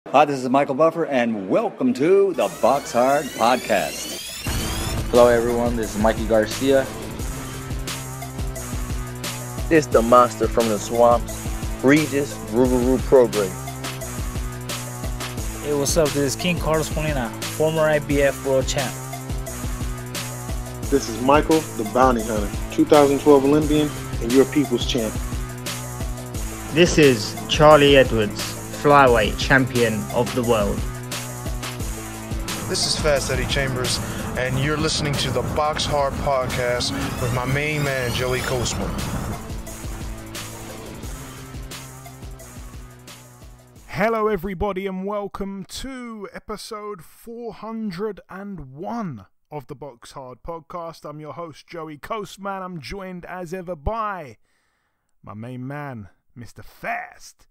Hi, this is Michael Buffer, and welcome to the BoxHard Podcast. Hello, everyone. This is Mikey Garcia. It's the monster from the swamps, Regis Rougarou Prograis. Hey, what's up? This is King Carlos Molina, former IBF world champ. This is Michael, the Bounty Hunter, 2012 Olympian and your people's champ. This is Charlie Edwards, flyweight champion of the world. This is Fast Eddie Chambers, and you're listening to the BoxHard Podcast with my main man, Joey Coastman. Hello, everybody, and welcome to episode 401 of the BoxHard Podcast. I'm your host, Joey Coastman. I'm joined as ever by my main man, Mr. Fast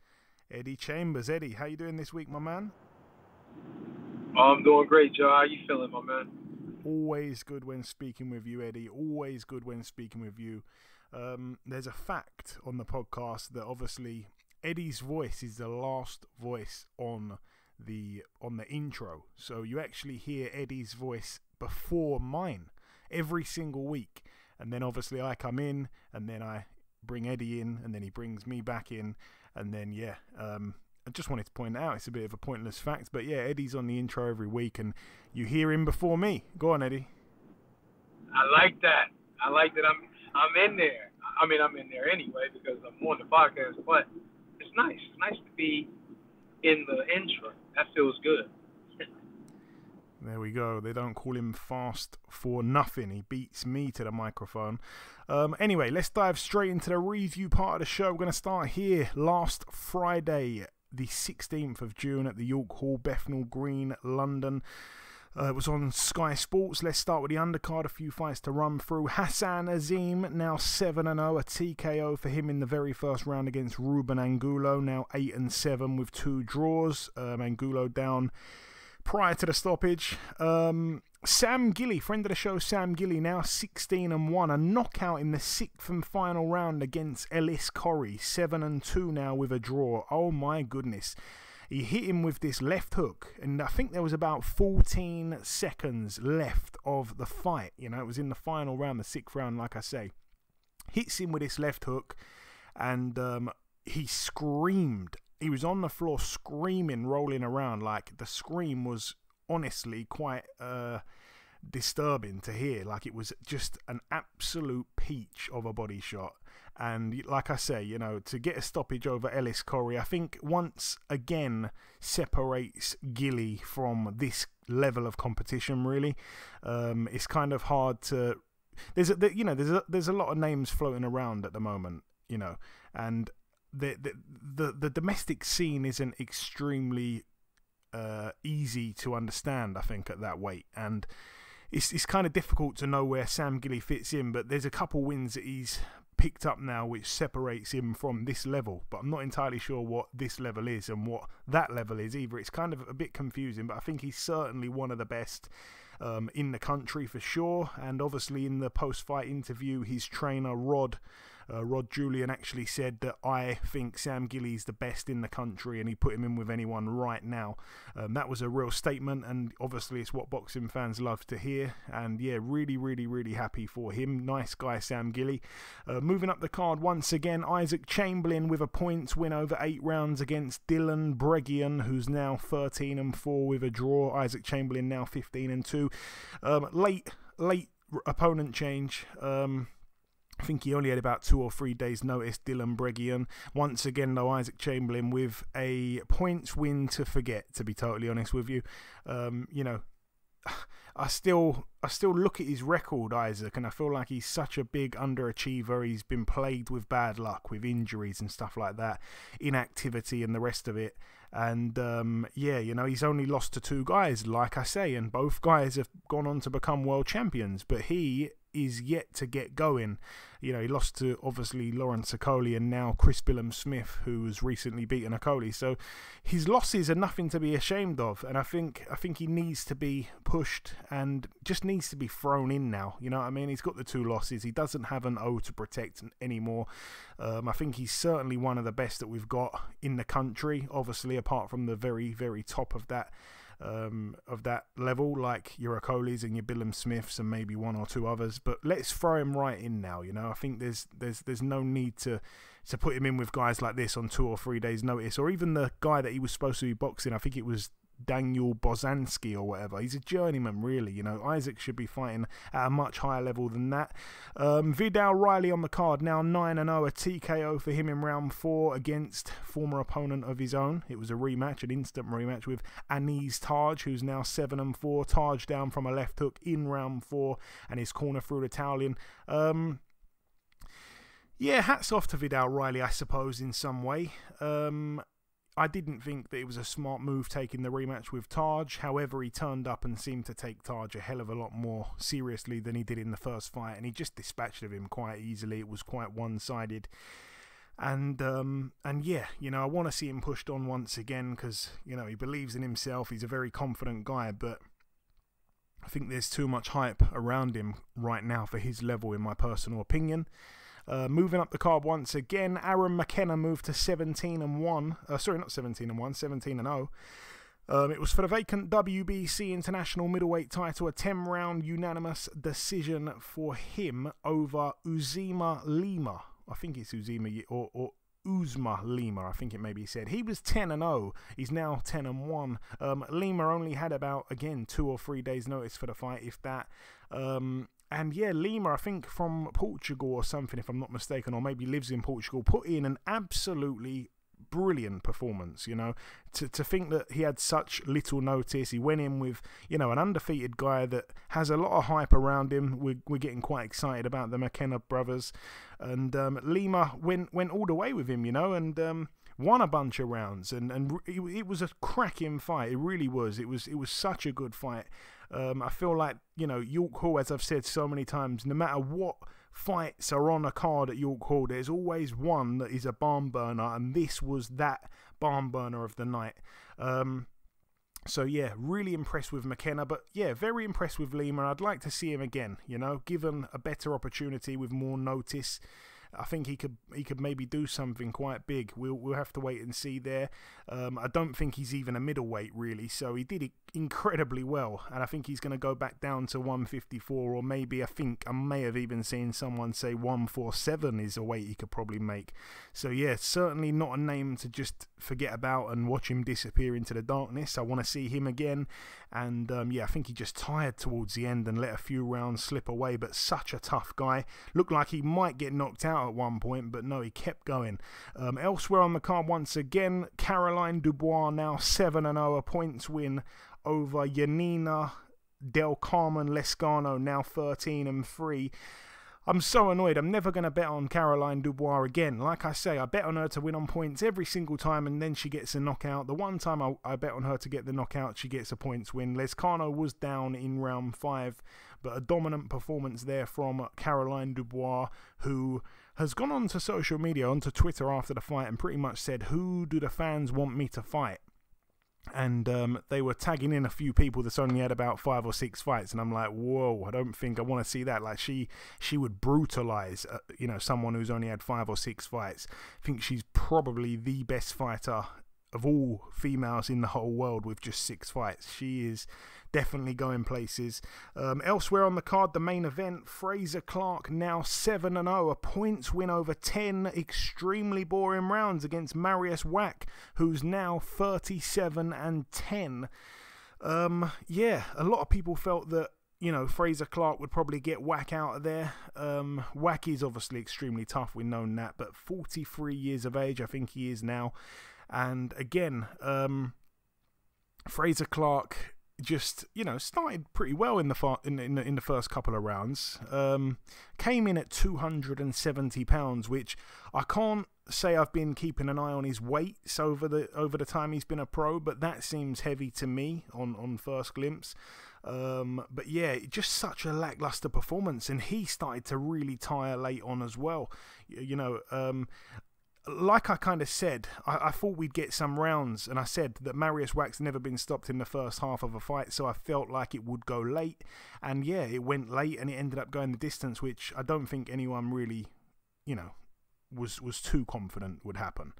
Eddie Chambers. Eddie, how you doing this week, my man? I'm doing great, Joe. How you feeling, my man? Always good when speaking with you, Eddie. Always good when speaking with you. There's a fact on the podcast that obviously Eddie's voice is the last voice on the intro. So you actually hear Eddie's voice before mine every single week. And then obviously I come in and then I bring Eddie in and then he brings me back in. And then, I just wanted to point out, it's a bit of a pointless fact, but yeah, Eddie's on the intro every week, and you hear him before me. Go on, Eddie. I like that. I'm in there. I mean, I'm in there anyway because I'm on the podcast, but it's nice. It's nice to be in the intro. That feels good. There we go. They don't call him fast for nothing. He beats me to the microphone. Anyway, let's dive straight into the review part of the show. We're going to start here. Last Friday, the 16th of June at the York Hall, Bethnal Green, London. It was on Sky Sports. Let's start with the undercard. A few fights to run through. Hassan Azim, now 7-0. A TKO for him in the very first round against Ruben Angulo. Now 8-7 with 2 draws. Angulo down prior to the stoppage. Sam Gilly, friend of the show, Sam Gilly, now 16-1. A knockout in the 6th and final round against Ellis Corrie. 7-2 now with a draw. Oh my goodness. He hit him with this left hook, and I think there was about 14 seconds left of the fight. You know, it was in the final round, the 6th round, like I say. Hits him with this left hook, and he screamed. He was on the floor screaming, rolling around. Like, the scream was honestly quite disturbing to hear. Like, it was just an absolute peach of a body shot. And like I say, you know, to get a stoppage over Ellis Corrie, I think once again separates Gilly from this level of competition, really. It's kind of hard to... There's a lot of names floating around at the moment, you know, and the domestic scene isn't extremely easy to understand, I think, at that weight, and it's kind of difficult to know where Sam Gilly fits in, but there's a couple wins that he's picked up now which separates him from this level, but I'm not entirely sure what this level is and what that level is either. It's kind of a bit confusing, but I think he's certainly one of the best in the country for sure. And obviously in the post-fight interview, his trainer Rod Julian actually said that I think Sam Gilly's the best in the country and he put him in with anyone right now. That was a real statement, and obviously it's what boxing fans love to hear. And yeah, really, really, really happy for him. Nice guy, Sam Gilly. Moving up the card once again, Isaac Chamberlain with a points win over 8 rounds against Dylan Bregian, who's now 13-4 with a draw. Isaac Chamberlain now 15-2. Late opponent change. I think he only had about 2 or 3 days notice, Dylan Bregian. Once again, though, Isaac Chamberlain with a points win to forget, to be totally honest with you. You know, I still look at his record, Isaac, and I feel like he's such a big underachiever. He's been plagued with bad luck, with injuries and stuff like that, inactivity and the rest of it. And you know, he's only lost to 2 guys, like I say, and both guys have gone on to become world champions. But he is yet to get going. You know, he lost to obviously Lawrence Okolie and now Chris Billam-Smith, who has recently beaten Okolie. So his losses are nothing to be ashamed of, and I think he needs to be pushed and just needs to be thrown in now. You know what I mean? He's got the 2 losses. He doesn't have an O to protect anymore. I think he's certainly one of the best that we've got in the country, obviously, apart from the very, very top of that level, like your Okolies and your Billam-Smiths and maybe 1 or 2 others. But let's throw him right in now. You know, I think there's no need to put him in with guys like this on 2 or 3 days notice, or even the guy that he was supposed to be boxing. I think it was Daniel Bozanski or whatever. He's a journeyman, really. You know, Isaac should be fighting at a much higher level than that. Vidal Riley on the card, now 9-0, a TKO for him in round 4 against former opponent of his own. It was a rematch, an instant rematch with Anis Taj, who's now 7-4. Taj down from a left hook in round 4, and his corner threw the towel in. Yeah, hats off to Vidal Riley, I suppose, in some way. I didn't think that it was a smart move taking the rematch with Taj. However, he turned up and seemed to take Taj a hell of a lot more seriously than he did in the first fight, and he just dispatched of him quite easily. It was quite one-sided. And yeah, you know, I want to see him pushed on once again because, you know, he believes in himself. He's a very confident guy, but I think there's too much hype around him right now for his level, in my personal opinion. Moving up the card once again, Aaron McCann moved to 17-1. Sorry, not 17-1, 17-0. It was for the vacant WBC International Middleweight title, a 10-round unanimous decision for him over Uzima Lima. I think it's Uzima or Uzma Lima, I think it maybe said. He was 10-0. He's now 10-1. Lima only had about, again, 2 or 3 days notice for the fight, if that. And yeah, Lima, I think from Portugal or something, if I'm not mistaken, or maybe lives in Portugal, put in an absolutely brilliant performance. You know, to think that he had such little notice. He went in with, you know, an undefeated guy that has a lot of hype around him. We're getting quite excited about the McKenna brothers, and Lima went all the way with him, you know, and won a bunch of rounds, and it was a cracking fight. It really was. It was such a good fight. I feel like, you know, York Hall, as I've said so many times, no matter what fights are on a card at York Hall, there's always one that is a barn burner, and this was that barn burner of the night. So yeah, really impressed with McKenna, but yeah, very impressed with Lima. I'd like to see him again, you know, given a better opportunity with more notice. I think he could maybe do something quite big. We'll have to wait and see there. I don't think he's even a middleweight really, so he did it incredibly well, and I think he's going to go back down to 154, or maybe I may have even seen someone say 147 is a weight he could probably make. So yeah, certainly not a name to just forget about and watch him disappear into the darkness. I want to see him again, and yeah, I think he just tired towards the end and let a few rounds slip away, but such a tough guy. Looked like he might get knocked out at one point, but no, he kept going. Elsewhere on the card once again, Caroline Dubois, now 7-0, a points win over Yanina Del Carmen Lescano, now 13-3. I'm so annoyed. I'm never going to bet on Caroline Dubois again. Like I say, I bet on her to win on points every single time, and then she gets a knockout. The one time I bet on her to get the knockout, she gets a points win. Lescano was down in round 5, but a dominant performance there from Caroline Dubois, who has gone on to social media, onto Twitter after the fight, and pretty much said, "Who do the fans want me to fight?" And they were tagging in a few people that's only had about 5 or 6 fights, and I'm like, whoa, I don't think I want to see that. Like, she would brutalize you know, someone who's only had 5 or 6 fights. I think she's probably the best fighter of all females in the whole world with just 6 fights. She is definitely going places. Elsewhere on the card, the main event, Fraser Clark, now 7-0, a points win over 10 extremely boring rounds against Marius Wack, who's now 37-10. Yeah, a lot of people felt that, you know, Fraser Clark would probably get Wack out of there. Wack is obviously extremely tough, we've known that, but 43 years of age, I think he is now. And again, Fraser Clark just, you know, started pretty well in the first couple of rounds. Came in at 270 pounds, which I can't say I've been keeping an eye on his weights over the time he's been a pro, but that seems heavy to me on first glimpse. But yeah, just such a lackluster performance, and he started to really tire late on as well. Like I kind of said, I thought we'd get some rounds, and I said that Marius Wax never been stopped in the first half of a fight, so I felt like it would go late, and yeah, it went late, and it ended up going the distance, which I don't think anyone really, was too confident would happen.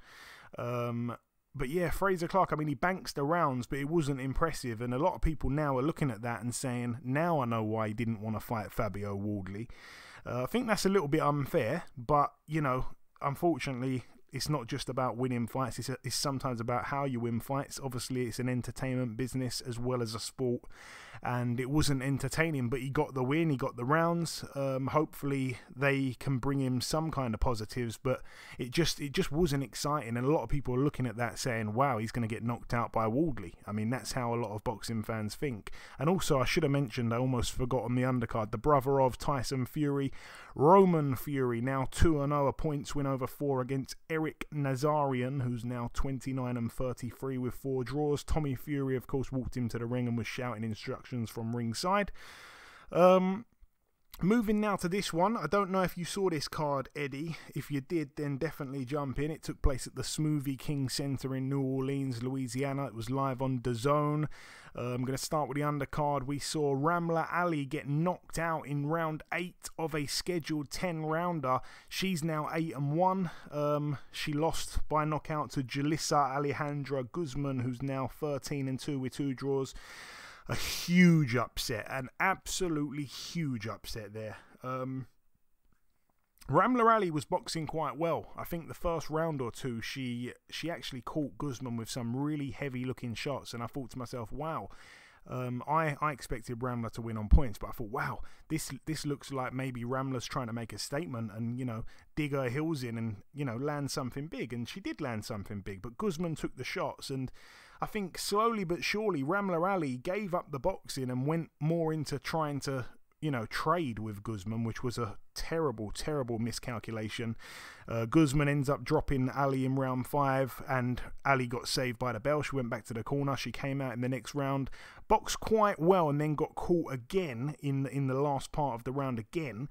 But yeah, Fraser Clark, I mean, he banks the rounds, but it wasn't impressive, and a lot of people now are looking at that and saying, now I know why he didn't want to fight Fabio Wardley. I think that's a little bit unfair, but, unfortunately, it's not just about winning fights, it's sometimes about how you win fights. Obviously, it's an entertainment business as well as a sport, and it wasn't entertaining, but he got the win, he got the rounds. Hopefully, they can bring him some kind of positives, but it just wasn't exciting, and a lot of people are looking at that saying, wow, he's going to get knocked out by Wardley. I mean, that's how a lot of boxing fans think. And also, I should have mentioned, I almost forgot on the undercard, the brother of Tyson Fury, Roman Fury, now 2-0, a points win over 4 against Eric Nazarian, who's now 29-33 with 4 draws. Tommy Fury, of course, walked into the ring and was shouting instructions from ringside. Moving now to this one. I don't know if you saw this card, Eddie. If you did, then definitely jump in. It took place at the Smoothie King Center in New Orleans, Louisiana. It was live on DAZN. I'm going to start with the undercard. We saw Ramla Ali get knocked out in round 8 of a scheduled 10-rounder. She's now 8-1. She lost by knockout to Julissa Alejandra Guzman, who's now 13-2 with 2 draws. A huge upset, an absolutely huge upset there. Ramla Ali was boxing quite well. I think the first round or two, she actually caught Guzman with some really heavy-looking shots, and I thought to myself, wow. I expected Ramla to win on points, but I thought, wow, this looks like maybe Ramla's trying to make a statement and, dig her heels in and, land something big. And she did land something big, but Guzman took the shots, and I think slowly but surely Ramla Ali gave up the boxing and went more into trying to, trade with Guzman, which was a terrible, terrible miscalculation. Guzman ends up dropping Ali in round 5, and Ali got saved by the bell. She went back to the corner. She came out in the next round, boxed quite well, and then got caught again in the last part of the round again.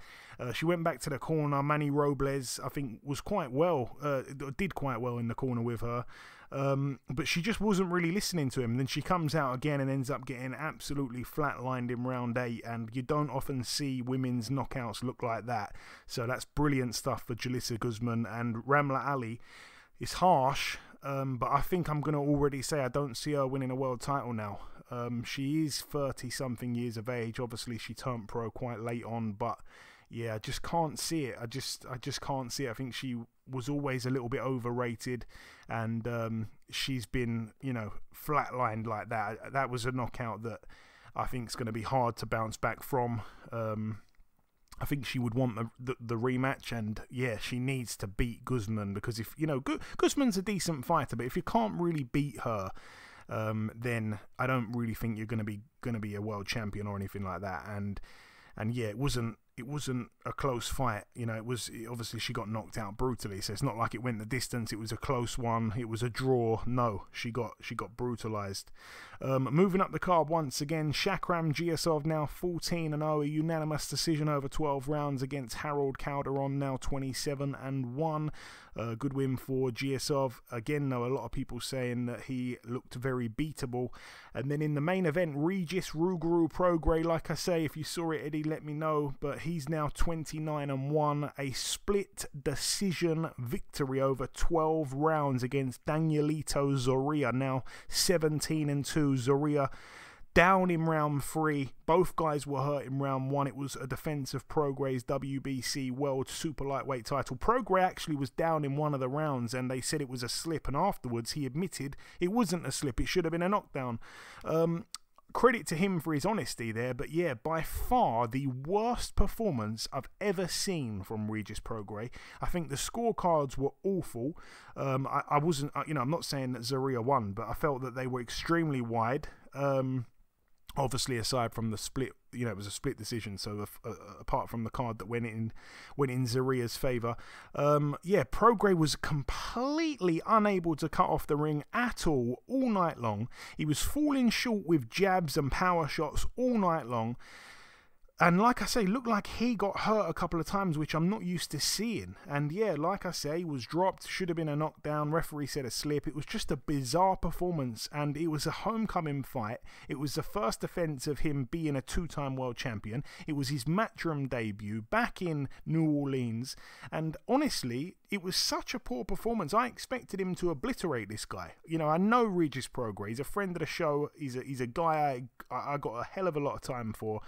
She went back to the corner. Manny Robles, I think, was quite well, did quite well in the corner with her. But she just wasn't really listening to him. And then she comes out again and ends up getting absolutely flatlined in round 8, and you don't often see women's knockouts look like that. So that's brilliant stuff for Julissa Guzman. And Ramla Ali is harsh, but I think I'm going to already say I don't see her winning a world title now. She is 30-something years of age. Obviously, she turned pro quite late on, but yeah, I just can't see it. I just can't see it. I think she was always a little bit overrated, and she's been, flatlined like that. That was a knockout that I think is going to be hard to bounce back from. I think she would want the rematch, and yeah, she needs to beat Guzman, because if Guzman's a decent fighter, but if you can't really beat her, then I don't really think you're going to be a world champion or anything like that. And yeah, it wasn't a close fight. It was obviously she got knocked out brutally, so it's not like it went the distance. It was a close one. It was a draw. No, she got brutalized. Moving up the card once again, Shakram Giasov now 14-0, a unanimous decision over 12 rounds against Harold Calderon, now 27-1. Good win for Giasov. Again, though, a lot of people saying that he looked very beatable. And then in the main event, Regis Ruguru Prograis, like I say, if you saw it, Eddie, let me know. But he's now 29-1, a split decision victory over 12 rounds against Danielito Zorrilla, now 17-2. Zorrilla down in round 3. Both guys were hurt in round 1. It was a defense of Prograis' WBC World Super Lightweight title. Prograis actually was down in one of the rounds, and they said it was a slip, and afterwards he admitted it wasn't a slip, it should have been a knockdown. Credit to him for his honesty there, but yeah, by far the worst performance I've ever seen from Regis Prograis. I think the scorecards were awful. I wasn't, I'm not saying that Zorrilla won, but I felt that they were extremely wide. Obviously, aside from the split it was a split decision. So apart from the card that went in Zaria's favour, Prograis was completely unable to cut off the ring at all night long. He was falling short with jabs and power shots all night long. And like I say, looked like he got hurt a couple of times, which I'm not used to seeing. And yeah, like I say, he was dropped, should have been a knockdown, referee said a slip. It was just a bizarre performance, and it was a homecoming fight. It was the first defense of him being a two-time world champion. It was his Matchroom debut back in New Orleans, and honestly, it was such a poor performance. I expected him to obliterate this guy. I know Regis Prograis. He's a friend of the show. He's a guy I got a hell of a lot of time for.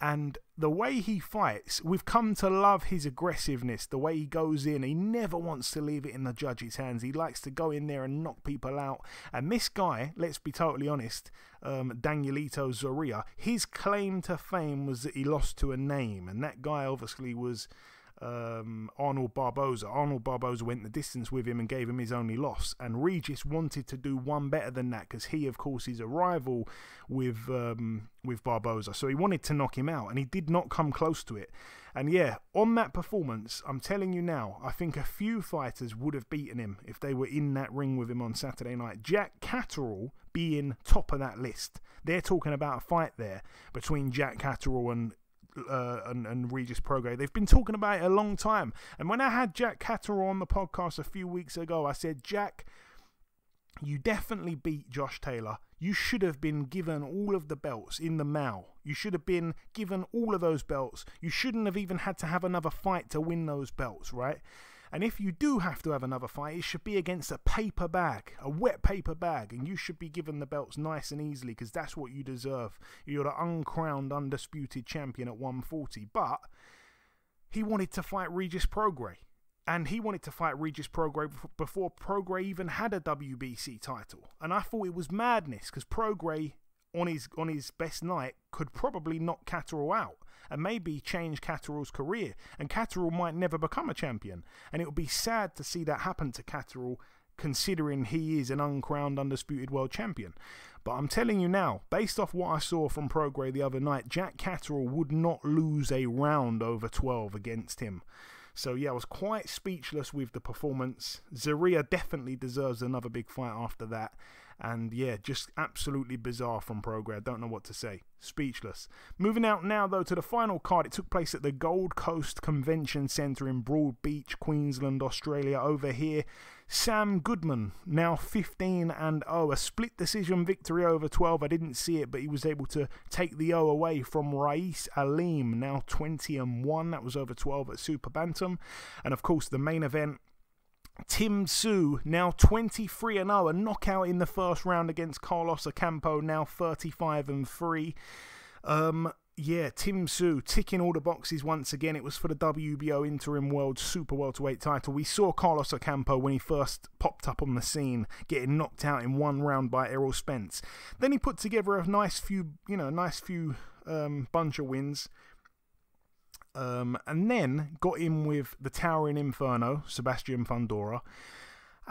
And the way he fights, we've come to love his aggressiveness, the way he goes in. He never wants to leave it in the judge's hands. He likes to go in there and knock people out. And this guy, let's be totally honest, Danielito Zorrilla, his claim to fame was that he lost to a name. And that guy obviously was Arnold Barboza. Arnold Barboza went the distance with him and gave him his only loss, and Regis wanted to do one better than that because he, of course, is a rival with Barboza, so he wanted to knock him out, and he did not come close to it. And yeah, on that performance, I'm telling you now, I think a few fighters would have beaten him if they were in that ring with him on Saturday night. Jack Catterall being top of that list. They're talking about a fight there between Jack Catterall and Regis Prograis. They've been talking about it a long time. And when I had Jack Catterall on the podcast a few weeks ago, I said, Jack, you definitely beat Josh Taylor. You should have been given all of the belts in the Mao. You should have been given all of those belts. You shouldn't have even had to have another fight to win those belts, right? And if you do have to have another fight, it should be against a paper bag, a wet paper bag, and you should be given the belts nice and easily because that's what you deserve. You're the uncrowned, undisputed champion at 140. But he wanted to fight Regis Prograis, and he wanted to fight Regis Prograis before Prograis even had a WBC title. And I thought it was madness because Prograis, on his best night, could probably knock Catterall out and maybe change Catterall's career, and Catterall might never become a champion, and it would be sad to see that happen to Catterall considering he is an uncrowned, undisputed world champion. But I'm telling you now, based off what I saw from Prograis the other night, Jack Catterall would not lose a round over 12 against him. So yeah, I was quite speechless with the performance. Zorrilla definitely deserves another big fight after that. And yeah, just absolutely bizarre from Prograis. I don't know what to say. Speechless. Moving out now though to the final card. It took place at the Gold Coast Convention Centre in Broadbeach, Queensland, Australia. Over here, Sam Goodman, now 15-0. A split decision victory over 12. I didn't see it, but he was able to take the O away from Rais Aleem, now 20-1. That was over 12 at Super Bantam. And of course, the main event, Tim Tszyu, now 23-0, a knockout in the first round against Carlos Ocampo, now 35-3. Yeah, Tim Tszyu ticking all the boxes once again. It was for the WBO Interim World Super Welterweight title. We saw Carlos Ocampo when he first popped up on the scene, getting knocked out in one round by Errol Spence. Then he put together a nice few bunch of wins. And then got in with the Towering Inferno, Sebastian Fundora.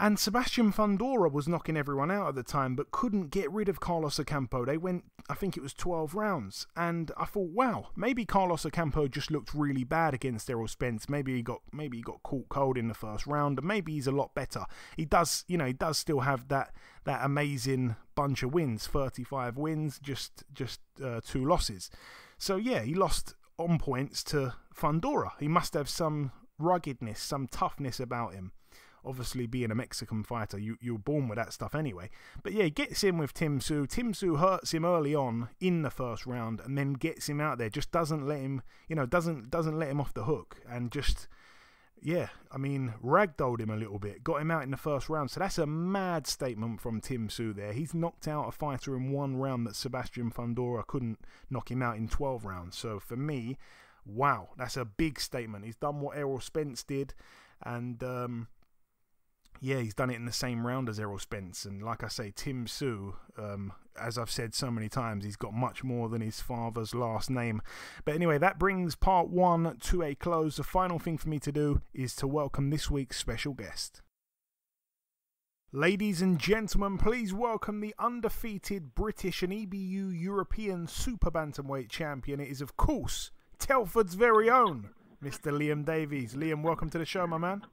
And Sebastian Fundora was knocking everyone out at the time, but couldn't get rid of Carlos Ocampo. They went, I think it was 12 rounds. And I thought, wow, maybe Carlos Ocampo just looked really bad against Errol Spence. Maybe he got caught cold in the first round, and maybe he's a lot better. He does still have that amazing bunch of wins, 35 wins, just 2 losses. So yeah, he lost on points to Fundora. He must have some ruggedness, some toughness about him. Obviously, being a Mexican fighter, you're born with that stuff anyway. But yeah, he gets in with Tim Tszyu. Tim Tszyu hurts him early on in the first round, and then gets him out there. Just doesn't let him, doesn't let him off the hook, and just, yeah, I mean, ragdolled him a little bit. Got him out in the first round. So that's a mad statement from Tim Tszyu there. He's knocked out a fighter in one round that Sebastian Fundora couldn't knock him out in 12 rounds. So for me, wow, that's a big statement. He's done what Errol Spence did, and yeah, he's done it in the same round as Errol Spence. And like I say, Tim Tszyu, as I've said so many times, he's got much more than his father's last name. But anyway, that brings part 1 to a close. The final thing for me to do is to welcome this week's special guest. Ladies and gentlemen, please welcome the undefeated British and EBU European Super-Bantamweight champion. It is, of course, Telford's very own, Mr. Liam Davies. Liam, welcome to the show, my man.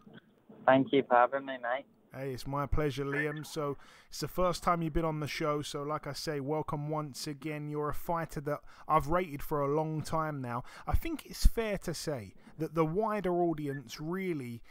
Thank you for having me, mate. Hey, it's my pleasure, Liam. So it's the first time you've been on the show, so like I say, welcome once again. You're a fighter that I've rated for a long time now. I think it's fair to say that the wider audience really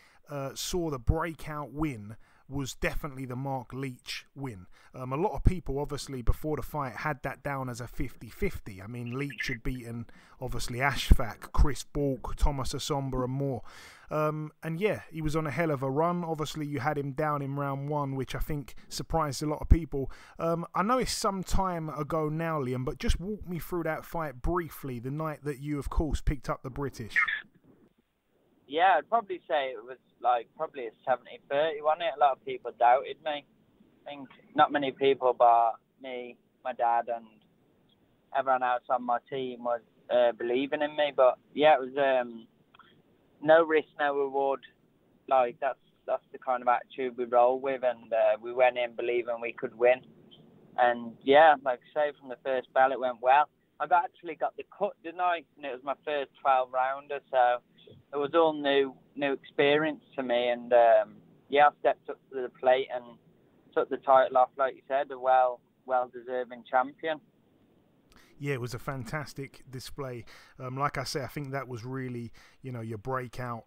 saw the breakout win was definitely the Marc Leach win. A lot of people, obviously, before the fight had that down as a 50-50. I mean, Leach had beaten, obviously, Ashfaq, Chris Bork, Thomas Asomba and more. And yeah, he was on a hell of a run. Obviously, you had him down in round one, which I think surprised a lot of people. I know it's some time ago now, Liam, but just walk me through that fight briefly, the night that you, of course, picked up the British. Yeah, I'd probably say it was probably a 70-30, wasn't it? A lot of people doubted me. I think not many people but me, my dad, and everyone else on my team was believing in me. But yeah, it was no risk, no reward. That's the kind of attitude we roll with, and we went in believing we could win. And yeah, like I say, from the first bell it went well. I actually got the cut, didn't I? And it was my first 12-rounder, so it was all new experience to me. And yeah, I stepped up to the plate and took the title off, like you said, a well-deserving champion. Yeah, it was a fantastic display. Like I say, I think that was really, your breakout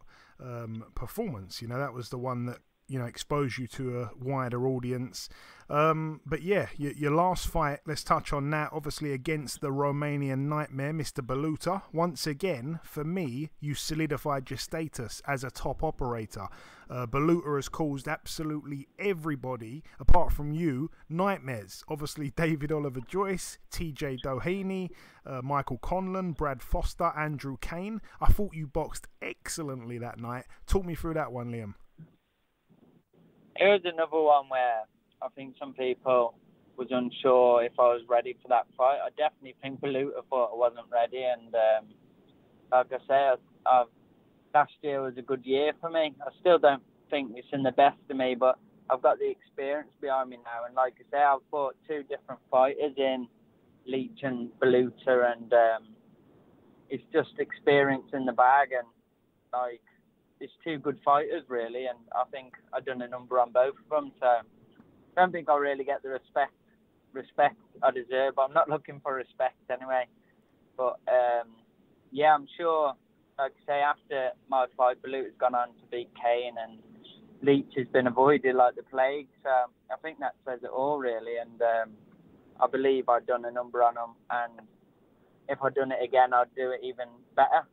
performance. That was the one that, exposed you to a wider audience. But yeah, your last fight, let's touch on that. Obviously against the Romanian nightmare, Mr. Baluta. Once again, for me, you solidified your status as a top operator. Baluta has caused absolutely everybody, apart from you, nightmares. Obviously, David Oliver Joyce, TJ Doheny, Michael Conlon, Brad Foster, Andrew Kane. I thought you boxed excellently that night. Talk me through that one, Liam. It was another one where I think some people was unsure if I was ready for that fight. I definitely think Baluta thought I wasn't ready, and like I say, last year was a good year for me. I still don't think it's in the best of me, but I've got the experience behind me now, and like I say, I've fought two different fighters in Leach and Baluta, and it's just experience in the bag, and it's two good fighters, really, and I think I've done a number on both of them, so I don't think I'll really get the respect I deserve. I'm not looking for respect anyway, but yeah, I'm sure, like I say, after my fight, Baluta's gone on to beat Kane, and Leach has been avoided like the plague, so I think that says it all, really, and I believe I've done a number on him, and if I'd done it again, I'd do it even better.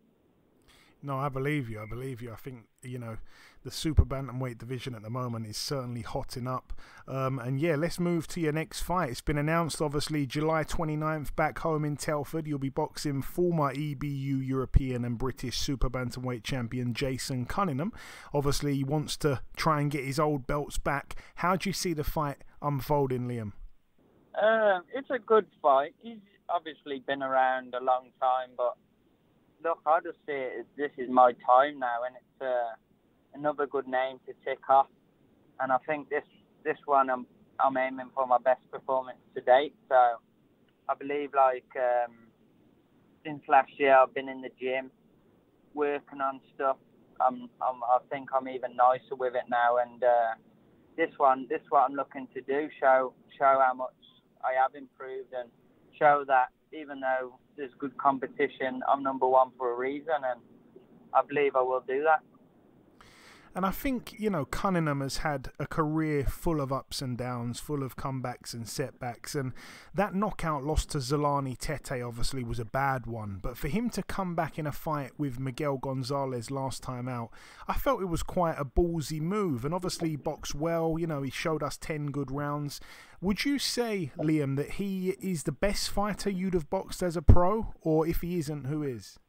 No, I believe you. I think, the Super-Bantamweight division at the moment is certainly hotting up. And yeah, let's move to your next fight. It's been announced, obviously, July 29th, back home in Telford. You'll be boxing former EBU European and British Super-Bantamweight champion Jason Cunningham. Obviously, he wants to try and get his old belts back. How do you see the fight unfolding, Liam? It's a good fight. He's obviously been around a long time, but look, I just see it as this is my time now, and it's another good name to tick off. And I think this one I'm aiming for my best performance to date. So I believe since last year I've been in the gym working on stuff. I think I'm even nicer with it now. And this what I'm looking to do: show how much I have improved, and show that even though there's good competition, I'm number one for a reason, and I believe I will do that. And I think, Cunningham has had a career full of ups and downs, full of comebacks and setbacks. And that knockout loss to Zolani Tete obviously was a bad one. But for him to come back in a fight with Miguel Gonzalez last time out, I felt it was quite a ballsy move. And obviously he boxed well. He showed us 10 good rounds. Would you say, Liam, that he is the best fighter you'd have boxed as a pro? Or if he isn't, who is?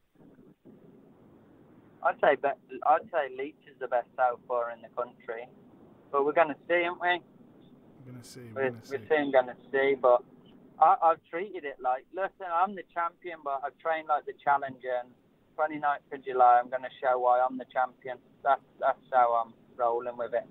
I'd say Leach is the best southpaw in the country, but we're going to see, aren't we? We're soon going to see, but I've treated it like, listen, I'm the champion, but I've trained like the challenger, and 29th of July, I'm going to show why I'm the champion. That's how I'm rolling with it.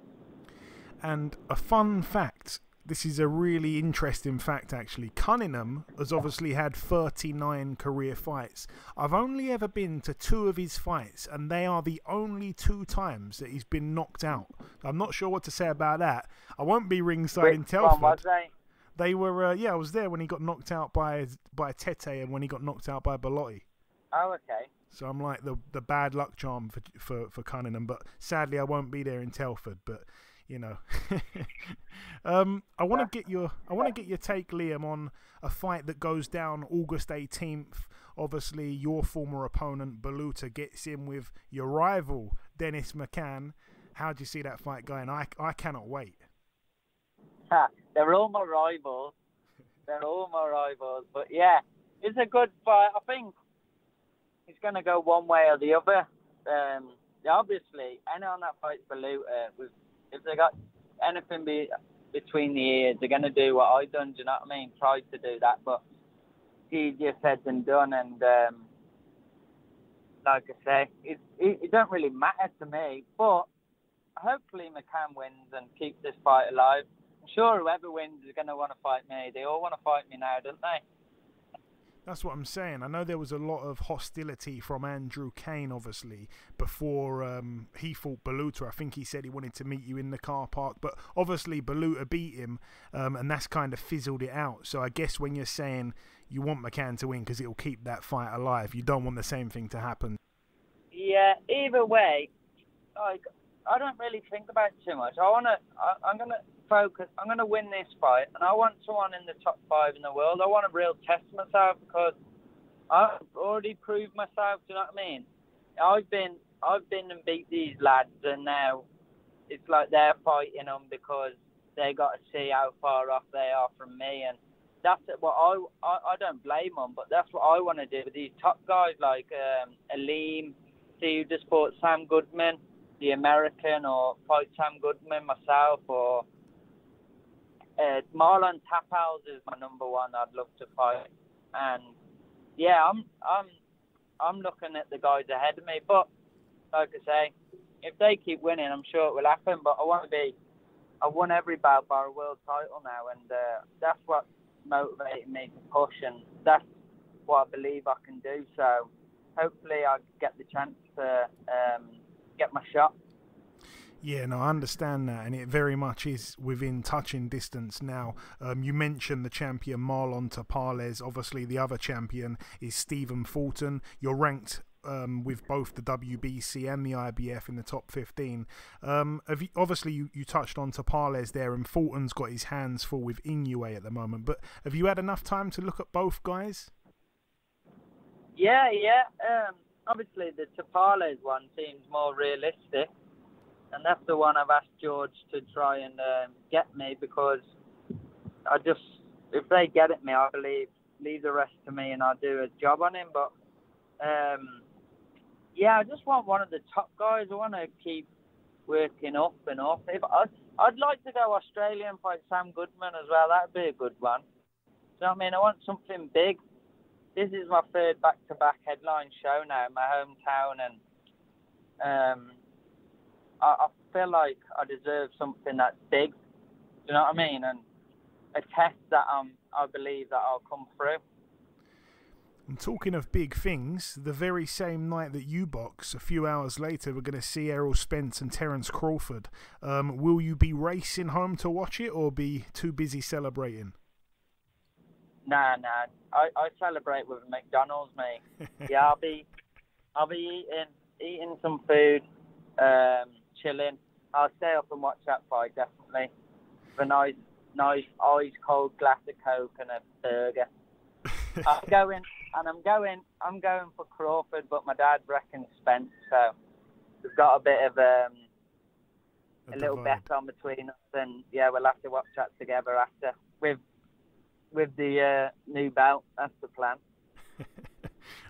And a fun fact, this is a really interesting fact actually. Cunningham has obviously had 39 career fights. I've only ever been to 2 of his fights, and they are the only 2 times that he's been knocked out. I'm not sure what to say about that. I won't be ringside in Telford. Was they were, I was there when he got knocked out by Tete and when he got knocked out by Baluta. Oh, okay. So I'm like the bad luck charm for Cunningham, but sadly I won't be there in Telford. But you know, I want to get your take, Liam, on a fight that goes down August 18th. Obviously, your former opponent Baluta gets in with your rival Dennis McCann. How do you see that fight going? I cannot wait. They're all my rivals. But yeah, it's a good fight. I think it's going to go one way or the other. Obviously, anyone that fights Baluta, if they got anything between the ears, they're going to do what I done. Do you know what I mean? Try to do that, but it's easier said than done. And like I say, it don't really matter to me. But hopefully McCann wins and keeps this fight alive. I'm sure whoever wins is going to want to fight me. They all want to fight me now, don't they? That's what I'm saying. I know there was a lot of hostility from Andrew Kane, obviously, before he fought Baluta. I think he said he wanted to meet you in the car park, but obviously Baluta beat him, and that's kind of fizzled it out. So I guess when you're saying you want McCann to win because it'll keep that fight alive, you don't want the same thing to happen. Yeah, either way, like, I don't really think about it too much. I'm going to focus. I'm going to win this fight, and I want someone in the top 5 in the world. I want to real test myself because I've already proved myself. Do you know what I mean? I've been and beat these lads, and now it's like they're fighting them because they got to see how far off they are from me, and that's what I don't blame them, but that's what I want to do with these top guys like Aleem, see who just fought Sam Goodman, the American, or fight Sam Goodman myself, or Marlon Taphouse is my number one I'd love to fight. And yeah, I'm looking at the guys ahead of me, but like I say, if they keep winning, I'm sure it will happen. But I won every bout by a world title now, and that's what motivated me to push, and that's what I believe I can do. So hopefully I get the chance to get my shot. Yeah, no, I understand that, and it very much is within touching distance now. You mentioned the champion Marlon Taphouse. Obviously, the other champion is Stephen Fulton. You're ranked with both the WBC and the IBF in the top 15. Obviously, you touched on Taphouse there, and Fulton's got his hands full with Inoue at the moment. But have you had enough time to look at both guys? Yeah. Obviously, the Taphouse one seems more realistic. And that's the one I've asked George to try and get me, because if they get at me, I believe, leave the rest to me and I'll do a job on him. But, I just want one of the top guys. I want to keep working up and up. I'd like to go Australia and fight Sam Goodman as well. That would be a good one. So, I mean, I want something big. This is my 3rd back-to-back headline show now in my hometown, and I feel like I deserve something that's big. Do you know what I mean? And a test that I believe that I'll come through. And talking of big things, the very same night that you box, a few hours later, we're going to see Errol Spence and Terence Crawford. Will you be racing home to watch it, or be too busy celebrating? Nah. I celebrate with McDonald's, mate. Yeah, I'll be eating some food. Chilling. I'll stay up and watch that fight, definitely. With a nice ice cold glass of Coke and a burger. I'm going for Crawford, but my dad reckons Spence, so we've got a bit of a little bet on between us, and yeah, we'll have to watch that together after with the new belt. That's the plan.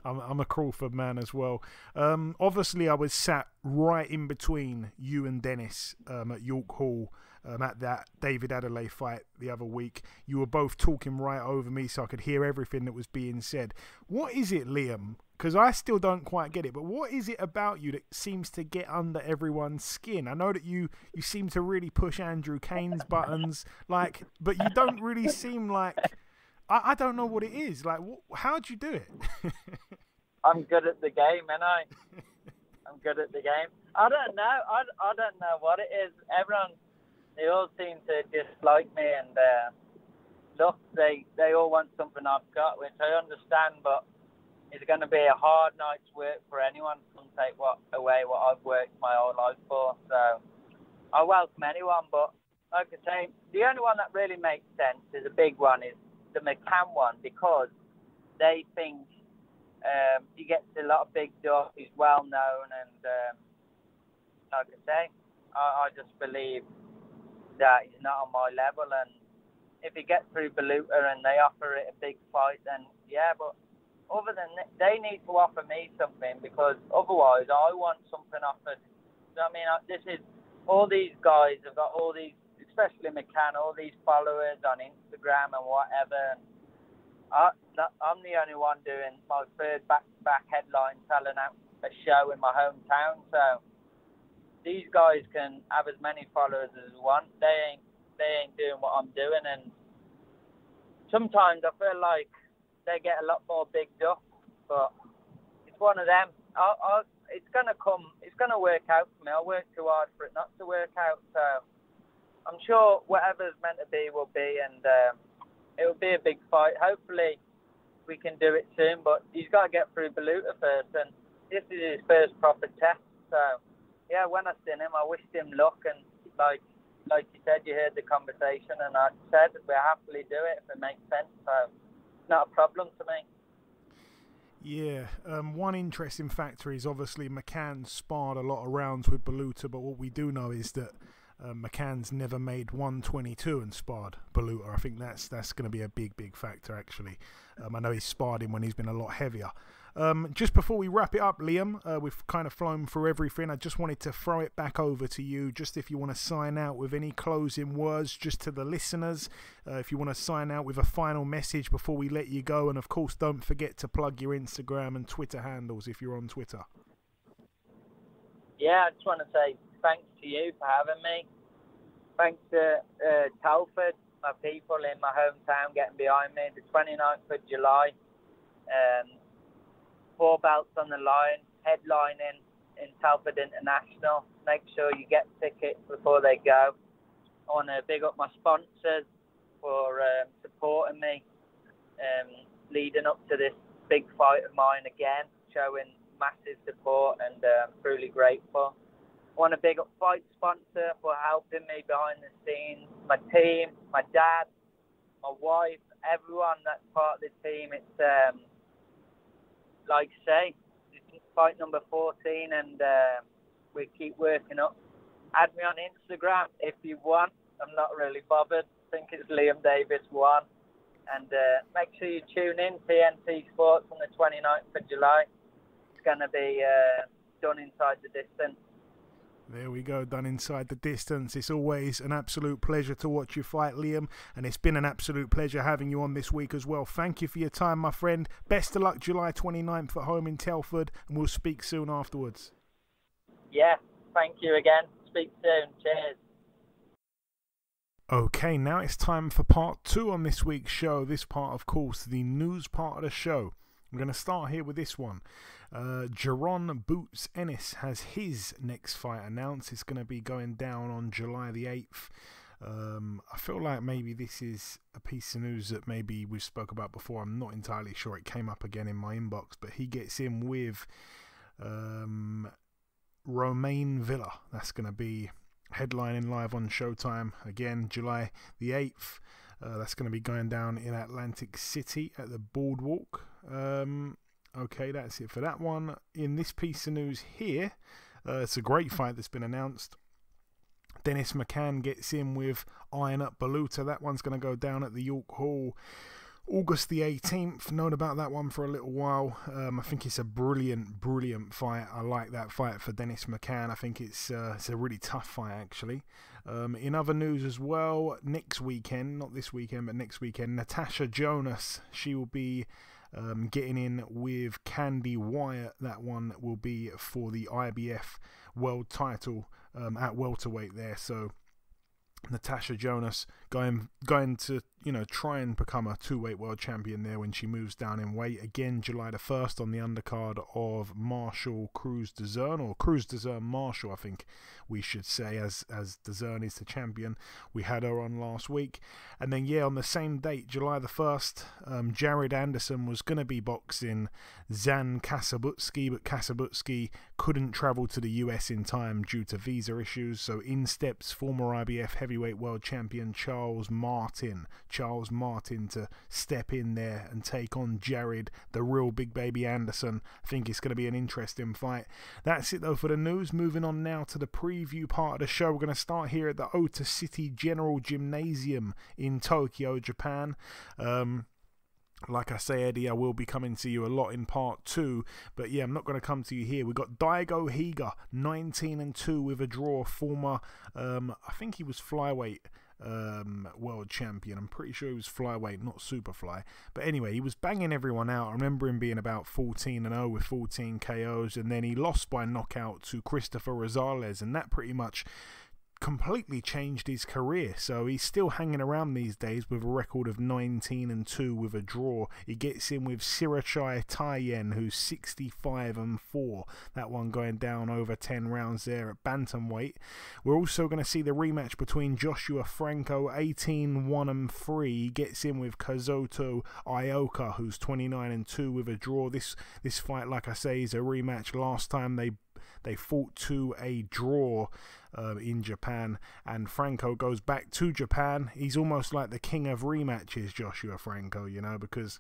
I'm a Crawford man as well. Obviously, I was sat right in between you and Dennis at York Hall at that David Adelaide fight the other week. You were both talking right over me, so I could hear everything that was being said. What is it, Liam, Because I still don't quite get it. But what is it about you that seems to get under everyone's skin? I know that you seem to really push Andrew Kane's buttons, like, but you don't really seem like... I don't know what it is. Like, how'd you do it? I'm good at the game, ain't I? I'm good at the game. I don't know. I don't know what it is. They all seem to dislike me, and look, they all want something I've got, which I understand, but it's going to be a hard night's work for anyone to take away what I've worked my whole life for. So I welcome anyone, but like I say, the only one that really makes sense is a big one, is the McCann one, because they think he gets a lot of big stuff, he's well known, and like I say, I just believe that he's not on my level, and if he gets through Baluta and they offer it a big fight, then yeah, but other than that, they need to offer me something, because otherwise I want something offered. I mean, this is, all these guys have got all these, especially McCann, all these followers on Instagram and whatever. And I'm the only one doing my third back-to-back headline, selling out a show in my hometown. So these guys can have as many followers as they want. They ain't doing what I'm doing, and sometimes I feel like they get a lot more bigged up. But it's one of them. It's gonna come. It's gonna work out for me. I work too hard for it not to work out. So I'm sure whatever's meant to be will be, and it will be a big fight. Hopefully we can do it soon, but he's got to get through Baluta first, and this is his first proper test. So yeah, when I seen him, I wished him luck, and like you said, you heard the conversation, and I said we'll happily do it if it makes sense. So it's not a problem to me. Yeah, one interesting factor is obviously McCann sparred a lot of rounds with Baluta, but what we do know is that McCann's never made 122 and sparred Baluta. I think that's going to be a big factor, actually. I know he's sparred him when he's been a lot heavier. Just before we wrap it up, Liam, we've kind of flown through everything. I just wanted to throw it back over to you, just if you want to sign out with any closing words just to the listeners, if you want to sign out with a final message before we let you go, and of course don't forget to plug your Instagram and Twitter handles if you're on Twitter. Yeah, I just want to say thanks to you for having me. Thanks to Telford, my people in my hometown getting behind me. The 29th of July, 4 belts on the line, headlining in Telford International. Make sure you get tickets before they go. I want to big up my sponsors for supporting me leading up to this big fight of mine again, showing massive support, and truly grateful. I want to big up Fight Sponsor for helping me behind the scenes, my team, my dad, my wife, everyone that's part of the team. It's like I say, it's fight number 14, and we keep working up. Add me on Instagram if you want. I'm not really bothered. I think it's Liam Davies 1. And make sure you tune in TNT Sports on the 29th of July. It's going to be done inside the distance. There we go, done inside the distance. It's always an absolute pleasure to watch you fight, Liam, and it's been an absolute pleasure having you on this week as well. Thank you for your time, my friend. Best of luck July 29th at home in Telford, and we'll speak soon afterwards. Yeah, thank you again. Speak soon. Cheers. Okay, now it's time for part 2 on this week's show. This part, of course, the news part of the show. I'm going to start here with this one. Jaron Boots Ennis has his next fight announced. It's going to be going down on July the 8th. I feel like maybe this is a piece of news that maybe we've spoke about before. I'm not entirely sure. It came up again in my inbox, but he gets in with Romain Villa. That's going to be headlining live on Showtime again, July the 8th. That's going to be going down in Atlantic City at the Boardwalk. Okay, that's it for that one. In this piece of news here, it's a great fight that's been announced. Dennis McCann gets in with Ionut Baluta. That one's going to go down at the York Hall August the 18th. Known about that one for a little while. I think it's a brilliant fight. I like that fight for Dennis McCann. I think it's a really tough fight, actually. In other news as well, next weekend, not this weekend, but next weekend, Natasha Jonas, she will be getting in with Candy Wyatt. That one will be for the IBF world title at welterweight there. So Natasha Jonas going to, try and become a 2-weight world champion there when she moves down in weight. Again, July the 1st on the undercard of Marshall Cruz Dezern, or Cruz Dezern Marshall, I think we should say, as Dezern is the champion. We had her on last week. And then, on the same date, July the 1st, Jared Anderson was going to be boxing Zan Kasabutsky, but Kasabutsky couldn't travel to the US in time due to visa issues. So in steps former IBF heavyweight world champion Charles Martin to step in there and take on Jared, the real big baby Anderson. I think it's going to be an interesting fight. That's it though for the news. Moving on now to the preview part of the show. We're going to start here at the Ota City General Gymnasium in Tokyo, Japan. Like I say, Eddie, I will be coming to you a lot in part 2, but I'm not going to come to you here. We've got Daigo Higa, 19-2 with a draw, former, I think he was flyweight world champion. I'm pretty sure he was flyweight, not superfly. But anyway, he was banging everyone out. I remember him being about 14-0 with 14 KOs, and then he lost by knockout to Christopher Rosales, and that pretty much completely changed his career. So he's still hanging around these days with a record of 19-2 with a draw. He gets in with Sirachai Taiyen, who's 65-4. That one going down over 10 rounds there at bantamweight. We're also going to see the rematch between Joshua Franco, 18-1-3. He gets in with Kazuto Ioka, who's 29-2 with a draw. This fight, like I say, is a rematch. Last time they fought to a draw in Japan, and Franco goes back to Japan. He's almost like the king of rematches, Joshua Franco, because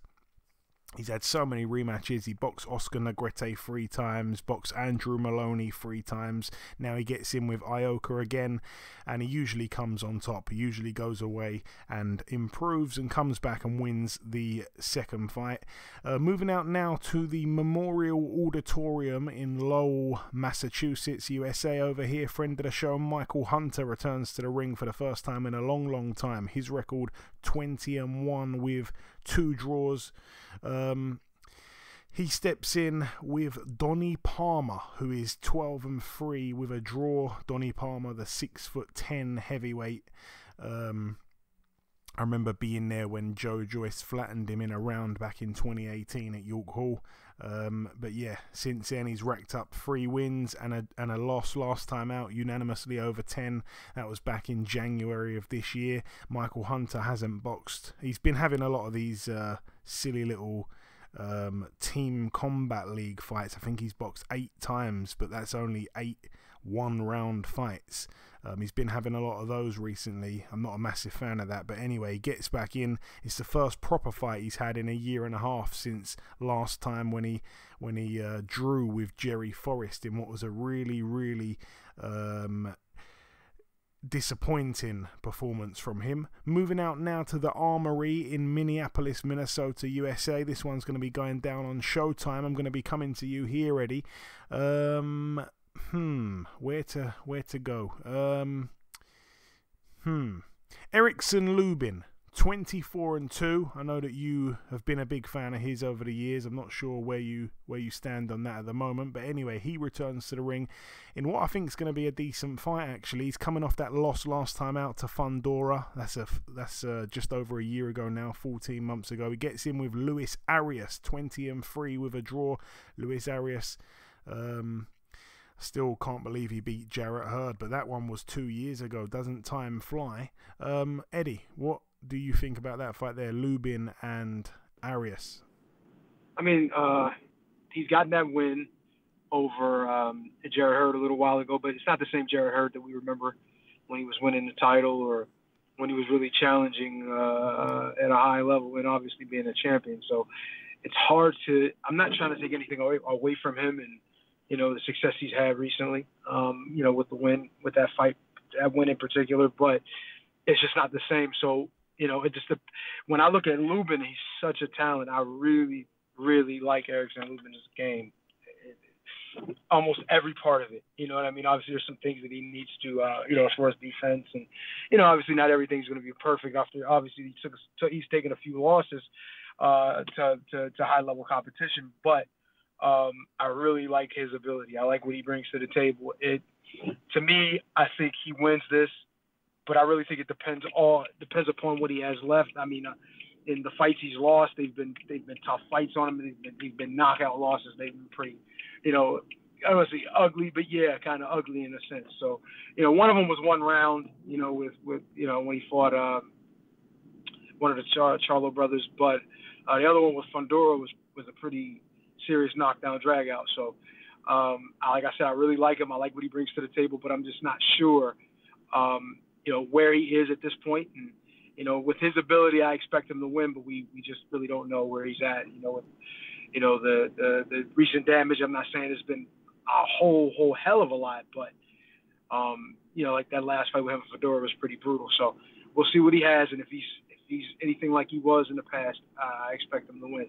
he's had so many rematches. He boxed Oscar Negrete 3 times, boxed Andrew Maloney 3 times. Now he gets in with Ioka again, and he usually comes on top. He usually goes away and improves and comes back and wins the second fight. Moving out now to the Memorial Auditorium in Lowell, Massachusetts, USA. Over here, friend of the show, Michael Hunter, returns to the ring for the first time in a long time. His record 20-1 with 2 draws. He steps in with Donnie Palmer, who is 12-3 with a draw. Donnie Palmer, the 6'10" heavyweight. I remember being there when Joe Joyce flattened him in a round back in 2018 at York Hall. But since then he's racked up 3 wins and a loss last time out, unanimously over 10. That was back in January of this year. Michael Hunter hasn't boxed. He's been having a lot of these silly little team combat league fights. I think he's boxed 8 times, but that's only 8 one-round fights. He's been having a lot of those recently. I'm not a massive fan of that, but anyway, he gets back in. It's the first proper fight he's had in a year and a half since last time when he drew with Jerry Forrest in what was a really disappointing performance from him. Moving out now to the Armory in Minneapolis, Minnesota, USA. This one's going to be going down on Showtime. I'm going to be coming to you here, Eddie. Where to go? Erickson Lubin, 24-2. I know that you have been a big fan of his over the years. I'm not sure where you stand on that at the moment, but anyway, he returns to the ring in what I think is going to be a decent fight. Actually, he's coming off that loss last time out to Fundora. That's just over a year ago now, 14 months ago. He gets in with Luis Arias, 20-3 with a draw. Luis Arias, still can't believe he beat Jarrett Hurd, but that one was 2 years ago. Doesn't time fly? Eddie, what do you think about that fight there, Lubin and Arias? I mean, he's gotten that win over Jarrett Hurd a little while ago, but it's not the same Jarrett Hurd that we remember when he was winning the title or when he was really challenging at a high level and obviously being a champion. So it's hard to – I'm not trying to take anything away from him and, the success he's had recently, with the win, with that fight, that win in particular, but it's just not the same. So, when I look at Lubin, he's such a talent. I really, really like Erickson Lubin's game. Almost every part of it. You know what I mean? Obviously, there's some things that he needs to, as far as defense. And, obviously not everything's going to be perfect. After, obviously, he's taken a few losses. to high level competition. But I really like his ability. I like what he brings to the table. To me, I think he wins this, but I really think it depends upon what he has left. I mean, in the fights he's lost, they've been tough fights on him. They've been knockout losses. They've been pretty, I don't want to say ugly, but yeah, kind of ugly in a sense. So, one of them was one round, with when he fought one of the Charlo brothers, but the other one with Fundora was a pretty serious knockdown drag out. So, like I said, I really like him. I like what he brings to the table, but I'm just not sure, where he is at this point. And, with his ability, I expect him to win, but we just really don't know where he's at. With, the recent damage, I'm not saying it's been a whole hell of a lot, but, like that last fight with him and Fedora was pretty brutal. So we'll see what he has. And if he's anything like he was in the past, I expect him to win.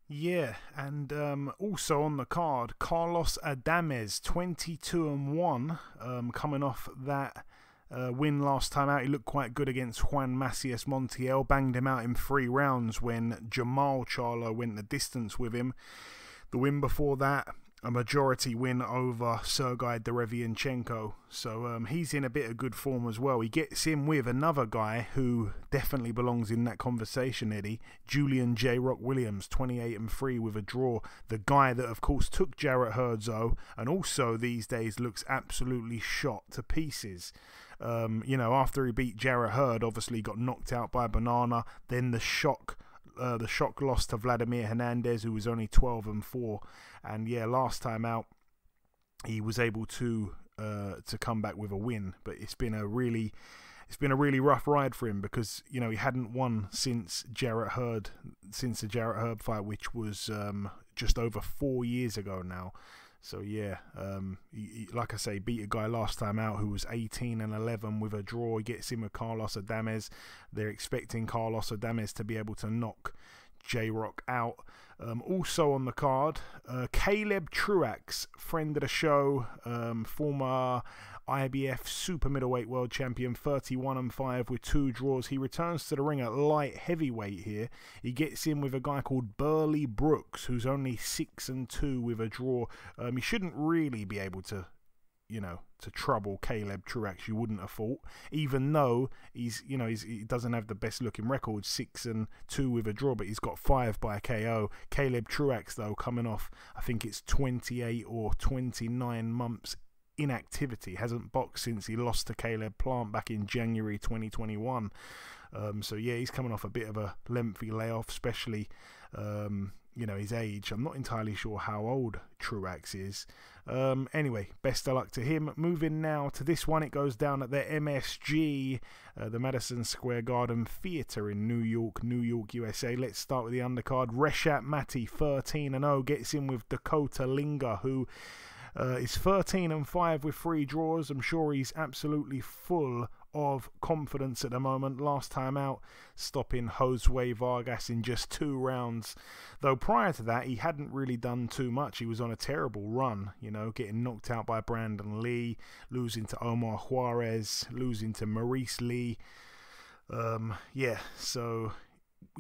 Yeah, and also on the card, Carlos Adames, 22-1, coming off that win last time out. He looked quite good against Juan Macias Montiel, banged him out in 3 rounds when Jamal Charlo went the distance with him. The win before that, a majority win over Sergei Derevianchenko. So he's in a bit of good form as well. He gets in with another guy who definitely belongs in that conversation, Eddie. Julian J. Rock Williams, 28-3 with a draw. The guy that, of course, took Jarrett Herzog and also these days looks absolutely shot to pieces. After he beat Jarrett Hurd, obviously got knocked out by Banana. Then the shock loss to Vladimir Hernandez, who was only 12-4, and last time out he was able to come back with a win. But it's been a really rough ride for him because he hadn't won since the Jarrett Hurd fight, which was just over 4 years ago now. So he, like I say, beat a guy last time out who was 18-11 with a draw. He gets in with Carlos Adames. They're expecting Carlos Adames to be able to knock J-Rock out. Also on the card, Caleb Truax, friend of the show, former IBF super middleweight world champion, 31-5 with 2 draws. He returns to the ring at light heavyweight here. He gets in with a guy called Burley Brooks, who's only 6-2 with a draw. He shouldn't really be able to, to trouble Caleb Truax, you wouldn't have thought, even though he doesn't have the best looking record, 6-2 with a draw, but he's got 5 by KO. Caleb Truax, though, coming off, I think it's 28 or 29 months inactivity, hasn't boxed since he lost to Caleb Plant back in January 2021. He's coming off a bit of a lengthy layoff, especially his age. I'm not entirely sure how old Truax is. Anyway, best of luck to him. Moving now to this one, it goes down at the MSG, the Madison Square Garden Theatre in New York, USA. Let's start with the undercard. Reshat Mati, 13-0, gets in with Dakota Linger, who is 13-5 with 3 draws. I'm sure he's absolutely full of confidence at the moment. Last time out, stopping Josue Vargas in just 2 rounds. Though prior to that, he hadn't really done too much. He was on a terrible run, getting knocked out by Brandon Lee, losing to Omar Juarez, losing to Maurice Lee.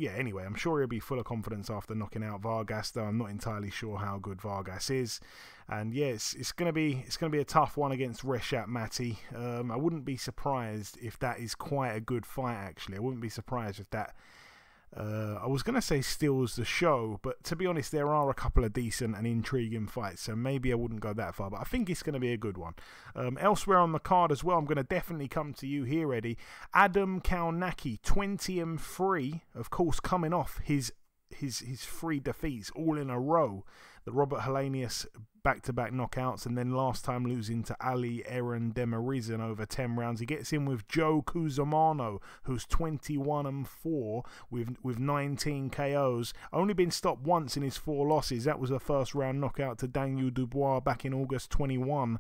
Anyway, I'm sure he'll be full of confidence after knocking out Vargas, though I'm not entirely sure how good Vargas is. And it's gonna be a tough one against Reshat Mati. I wouldn't be surprised if that is quite a good fight, actually. I wouldn't be surprised if that I was going to say steals the show, but to be honest, there are a couple of decent and intriguing fights, so maybe I wouldn't go that far, but I think it's going to be a good one. Elsewhere on the card as well, I'm going to definitely come to you here, Eddie. Adam Kaunaki, 20-3, of course, coming off his 3 defeats all in a row. The Robert Helenius back-to-back knockouts, and then last time losing to Ali Aaron Demirizin over 10 rounds. He gets in with Joe Cusumano, who's 21-4 with 19 KOs. Only been stopped once in his 4 losses. That was a first-round knockout to Daniel Dubois back in August 21.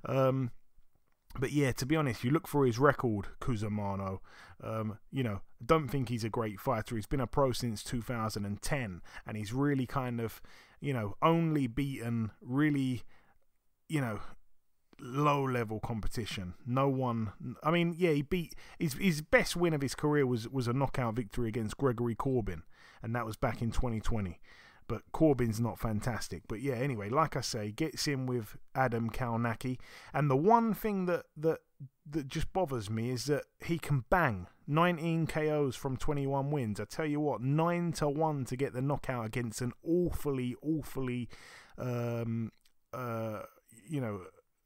But yeah, to be honest, you look for his record, Cusumano, don't think he's a great fighter. He's been a pro since 2010, and he's really kind of, only beaten really, low-level competition. No one... I mean, yeah, he beat... His best win of his career was a knockout victory against Gregory Corbin, and that was back in 2020. But Corbin's not fantastic. But yeah, anyway, like I say, gets in with Adam Kalnacki. And the one thing that just bothers me is that he can bang 19 KOs from 21 wins. I tell you what, 9-1 to get the knockout against an awfully, you know,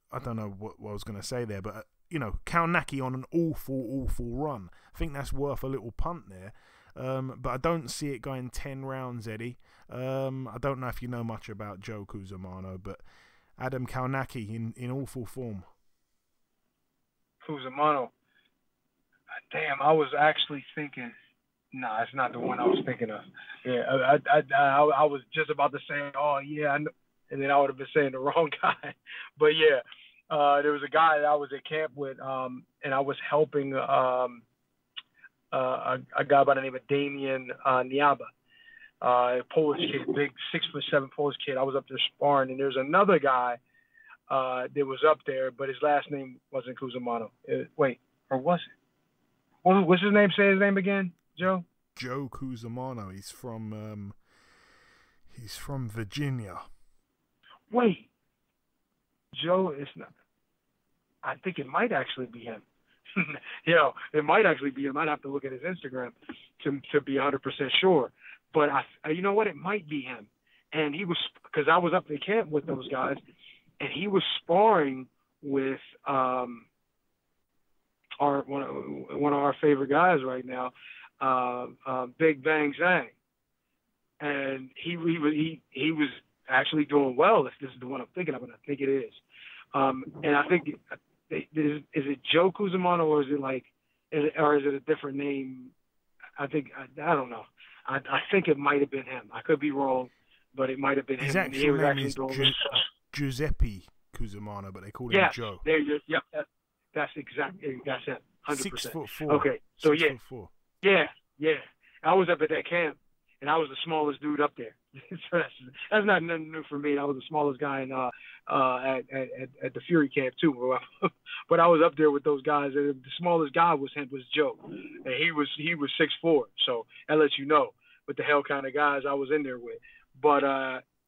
I don't know what I was going to say there, but, you know, Kalnacki on an awful run. I think that's worth a little punt there. But I don't see it going 10 rounds, Eddie. I don't know if you know much about Joe Cusimano, but Adam Kalnacki in awful form. Cusimano. Damn, I was actually thinking. Nah, it's not the one I was thinking of. Yeah, I was just about to say, oh yeah, I know, and then I would have been saying the wrong guy. But yeah, there was a guy that I was at camp with, and I was helping a guy by the name of Damian Niaba, a Polish kid, big 6'7" Polish kid. I was up there sparring, and there's another guy that was up there, but his last name wasn't Cusimano. Wait, or was it? What's his name? Say his name again, Joe. Joe Cusimano. He's from Virginia. Wait, Joe is not. I think it might actually be him. You know, it might actually be him. I'd have to look at his Instagram to be 100% sure. But you know what? It might be him. And he was, because I was up in camp with those guys, and he was sparring with one of our favorite guys right now, Big Bang Zhang, and he was actually doing well. If this is the one I'm thinking of, and I think it is. And I think is it Joe Cusimano, or is it a different name? I don't know. I think it might have been him. I could be wrong, but it might have been him. His actual name is Giuseppe Cusimano, but they call him Joe. That's exactly, that's it, 100%. 6'4". Okay, so 6'4". Yeah. I was up at that camp, and I was the smallest dude up there. So that's not nothing new for me. I was the smallest guy at the Fury camp too. But I was up there with those guys, and the smallest guy was Joe, and he was 6'4". So that lets you know what the hell kind of guys I was in there with. But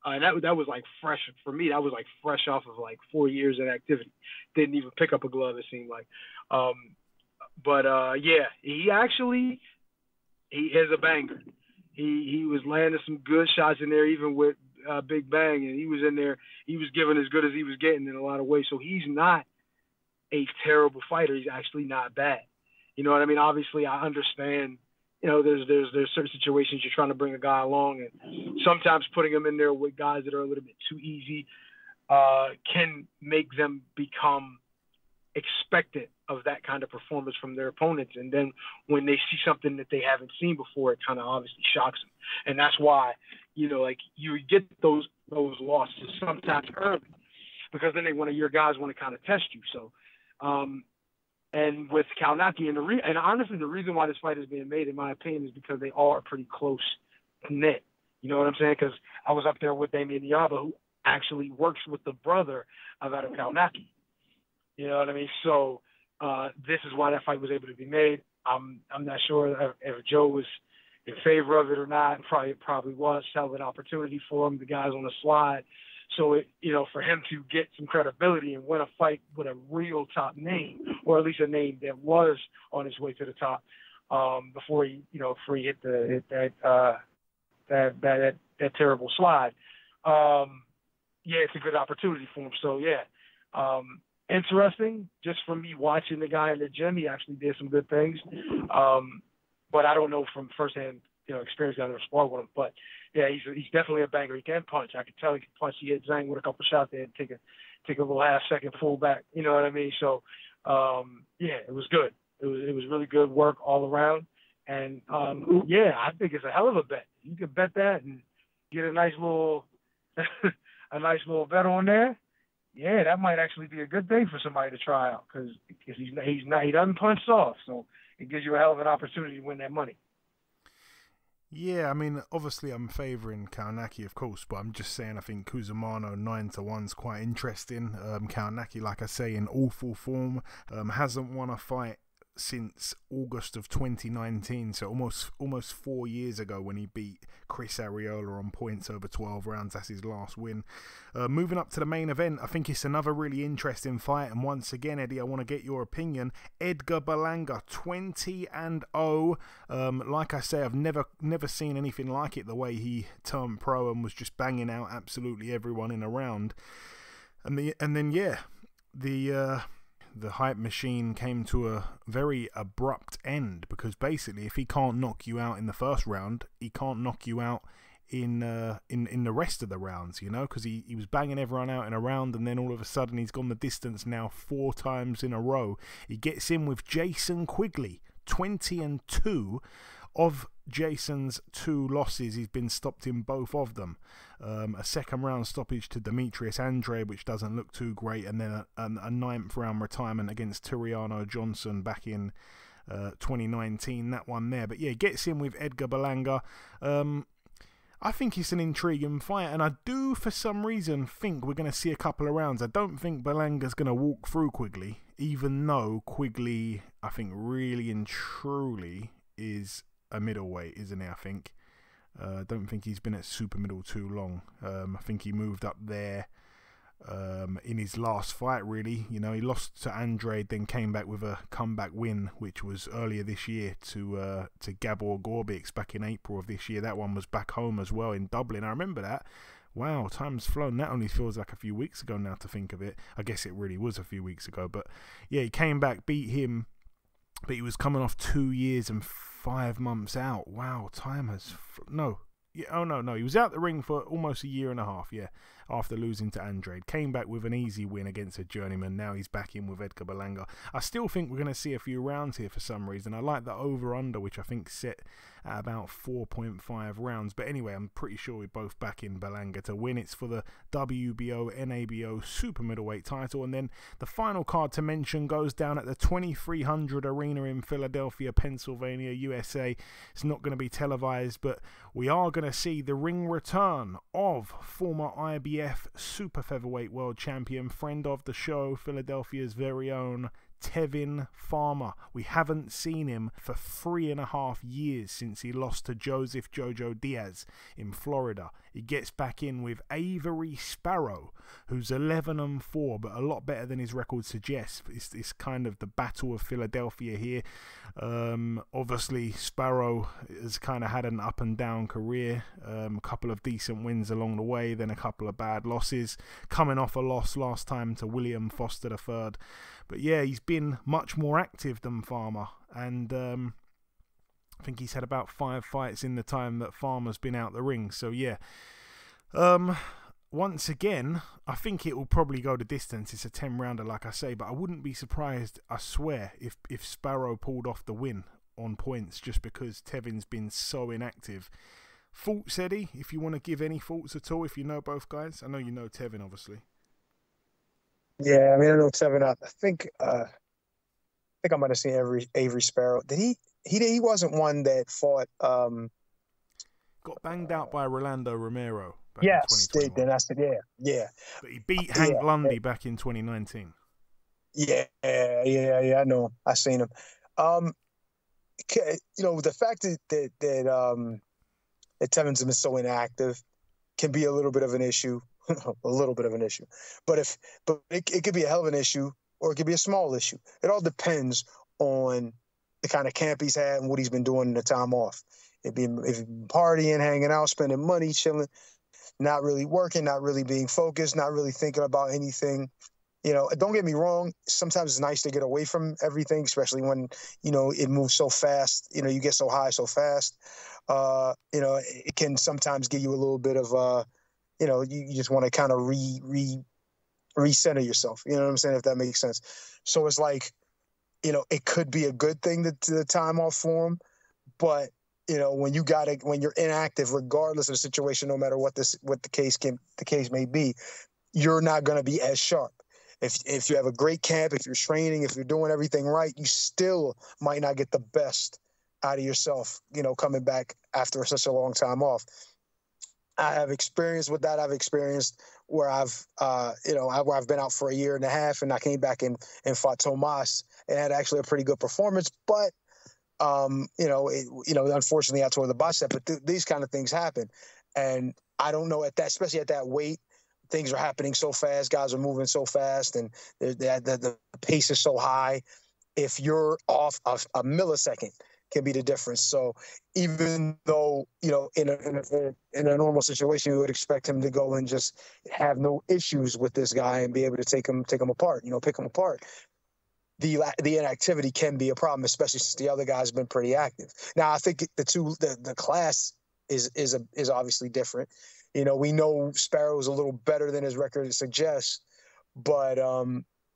and that was like fresh for me. That was like fresh off of like 4 years of activity. Didn't even pick up a glove, it seemed like. Yeah, he is a banger. He was landing some good shots in there, even with Big Bang, and he was in there. He was giving as good as he was getting in a lot of ways. So he's not a terrible fighter. He's actually not bad. You know what I mean? Obviously, I understand. You know, there's certain situations you're trying to bring a guy along, and sometimes putting him in there with guys that are a little bit too easy can make them become expectant of that kind of performance from their opponents. And then when they see something that they haven't seen before, it kind of obviously shocks them. And that's why, you know, like you get those losses sometimes early, because then your guys want to kind of test you. So, and with Kalnacki, and honestly, the reason why this fight is being made, in my opinion, is because they are pretty close knit. You know what I'm saying? Because I was up there with Damian Niaba, who actually works with the brother of Adam Kalnacki. You know what I mean? So this is why that fight was able to be made. I'm not sure if Joe was in favor of it or not. Probably was. Hell of an opportunity for him. The guy's on the slide. So, for him to get some credibility and win a fight with a real top name, or at least a name that was on his way to the top, before he hit that terrible slide. It's a good opportunity for him. So, interesting. Just from me watching the guy in the gym, he actually did some good things. But I don't know from firsthand, experience. I never sparred with him, but he's definitely a banger. He can punch. I can tell he can punch. He hit Zhang with a couple shots there and take a little half second full back. You know what I mean? So it was good. It was really good work all around. And I think it's a hell of a bet. You can bet that and get a nice little bet on there. Yeah, that might actually be a good thing for somebody to try out, because he doesn't punch soft, so it gives you a hell of an opportunity to win that money. Yeah, I mean, obviously I'm favouring Kaunaki, of course, but I'm just saying I think Kuzumano 9-1's quite interesting. Kaunaki, like I say, in awful form, hasn't won a fight since August of 2019, so almost 4 years ago when he beat Chris Arreola on points over 12 rounds. That's his last win. Moving up to the main event, I think it's another really interesting fight, and once again, Eddie, I want to get your opinion. Edgar Berlanga, 20-0. Like I say, I've never seen anything like it, the way he turned pro and was just banging out absolutely everyone in a round. The hype machine came to a very abrupt end, because basically if he can't knock you out in the first round, he can't knock you out in the rest of the rounds, you know, because he was banging everyone out in a round, and then all of a sudden he's gone the distance now 4 times in a row. He gets in with Jason Quigley, 20-2. Of Jason's 2 losses, he's been stopped in both of them. A second round stoppage to Demetrius Andrade, which doesn't look too great, and then a 9th round retirement against Tiriano Johnson back in 2019, that one there. But yeah, gets in with Edgar Berlanga. I think it's an intriguing fight, and I do for some reason think we're going to see a couple of rounds. I don't think Berlanga's going to walk through Quigley, even though Quigley, I think, really and truly is a middleweight, isn't he? I think. Don't think he's been at super middle too long. I think he moved up there in his last fight, really. You know, he lost to Andrade, then came back with a comeback win, which was earlier this year to Gabor Gorbix back in April of this year. That one was back home as well in Dublin. I remember that. Wow, time's flown. That only feels like a few weeks ago now to think of it. I guess it really was a few weeks ago. But yeah, he came back, beat him, but he was coming off 2 years and 5 months out. Wow, time has... No. Yeah, oh, no. He was out the ring for almost a year and a half, yeah, after losing to Andrade. Came back with an easy win against a journeyman. Now he's back in with Edgar Berlanga. I still think we're going to see a few rounds here for some reason. I like the over-under, which I think set at about 4.5 rounds. But anyway, I'm pretty sure we're both back in Berlanga to win. It's for the WBO, NABO super middleweight title. And then the final card to mention goes down at the 2300 Arena in Philadelphia, Pennsylvania, USA. It's not going to be televised, but we are going to see the ring return of former IBF super featherweight world champion, friend of the show, Philadelphia's very own Tevin Farmer. We haven't seen him for 3.5 years since he lost to Joseph Jojo Diaz in Florida. He gets back in with Avery Sparrow, who's 11-4, but a lot better than his record suggests. It's kind of the battle of Philadelphia here. Obviously, Sparrow has kind of had an up and down career. A couple of decent wins along the way, then a couple of bad losses. Coming off a loss last time to William Foster III. But yeah, he's been much more active than Farmer, and I think he's had about 5 fights in the time that Farmer's been out the ring. So yeah, once again, I think it will probably go the distance. It's a 10-rounder, like I say, but I wouldn't be surprised, I swear, if Sparrow pulled off the win on points, just because Tevin's been so inactive. Thoughts, Eddie? If you want to give any thoughts at all, if you know both guys. I know you know Tevin, obviously. Yeah, I mean, I know Tevin. I think I might have seen Avery Sparrow. Did he wasn't one that fought. Got banged out by Rolando Romero. Yes, then I said, yeah. But he beat Hank Lundy back in 2019. Yeah, I know. I seen him. You know, the fact that Tevin's been so inactive can be a little bit of an issue. A little bit of an issue, but it could be a hell of an issue, or it could be a small issue. It all depends on the kind of camp he's had and what he's been doing in the time off. If he's been partying, hanging out, spending money, chilling, not really working, not really being focused, not really thinking about anything. You know, don't get me wrong. Sometimes it's nice to get away from everything, especially when, you know, it moves so fast. You know, you get so high so fast. You know, it can sometimes give you a little bit of you know, you just want to kind of recenter yourself. You know what I'm saying? If that makes sense. So it's like, you know, it could be a good thing to the time off for him, but you know, when you're inactive, regardless of the situation, no matter what the case may be, you're not going to be as sharp. If you have a great camp, if you're training, if you're doing everything right, you still might not get the best out of yourself, coming back after such a long time off. I have experience with that. I've experienced where I've been out for a year and a half, and I came back and fought Tomas and had actually a pretty good performance. But unfortunately, I tore the bicep. But these kind of things happen, and I don't know especially at that weight, things are happening so fast. Guys are moving so fast, and the pace is so high. If you're off a millisecond, can be the difference. So even though, in a normal situation, you would expect him to go and just have no issues with this guy and be able to take him apart, pick him apart. The inactivity can be a problem, especially since the other guy's been pretty active. Now, I think the class is obviously different. We know Sparrow's a little better than his record suggests, but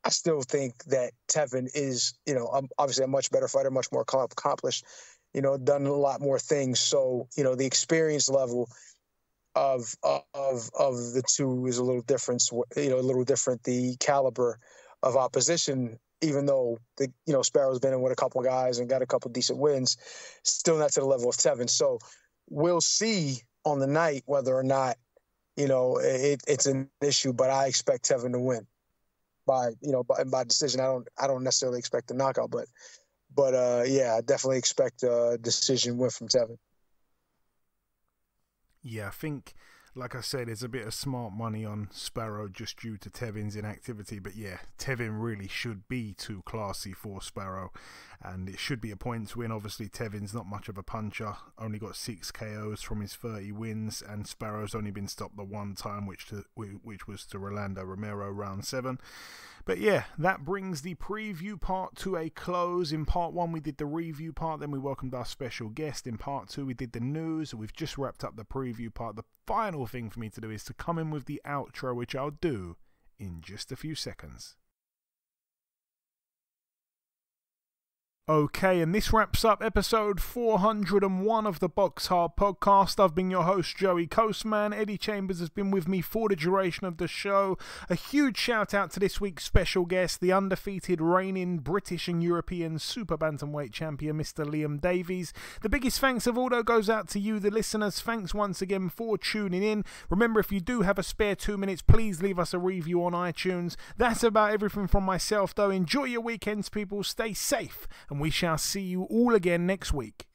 I still think that Tevin is, obviously a much better fighter, much more accomplished, done a lot more things. So, the experience level of the two is a little different, the caliber of opposition, even though Sparrow's been in with a couple of guys and got a couple of decent wins, still not to the level of Tevin. So we'll see on the night whether or not, it's an issue, but I expect Tevin to win. By decision. I don't necessarily expect a knockout, but I definitely expect a decision win from Tevin. Yeah, I think, like I said, there's a bit of smart money on Sparrow just due to Tevin's inactivity. But yeah, Tevin really should be too classy for Sparrow, and it should be a points win. Obviously, Tevin's not much of a puncher, only got 6 KOs from his 30 wins, and Sparrow's only been stopped the one time, which was to Rolando Romero, round 7. But yeah, that brings the preview part to a close. In part 1, we did the review part, then we welcomed our special guest. In part 2, we did the news. We've just wrapped up the preview part. The final thing for me to do is to come in with the outro, which I'll do in just a few seconds. Okay, and this wraps up episode 401 of the BoxHard Podcast. I've been your host, Joey Coastman. Eddie Chambers has been with me for the duration of the show. A huge shout out to this week's special guest, the undefeated reigning British and European Super-Bantamweight champion, Mr. Liam Davies. The biggest thanks of all, though, goes out to you, the listeners. Thanks once again for tuning in. Remember, if you do have a spare 2 minutes, please leave us a review on iTunes. That's about everything from myself, though. Enjoy your weekends, people. Stay safe, and we shall see you all again next week.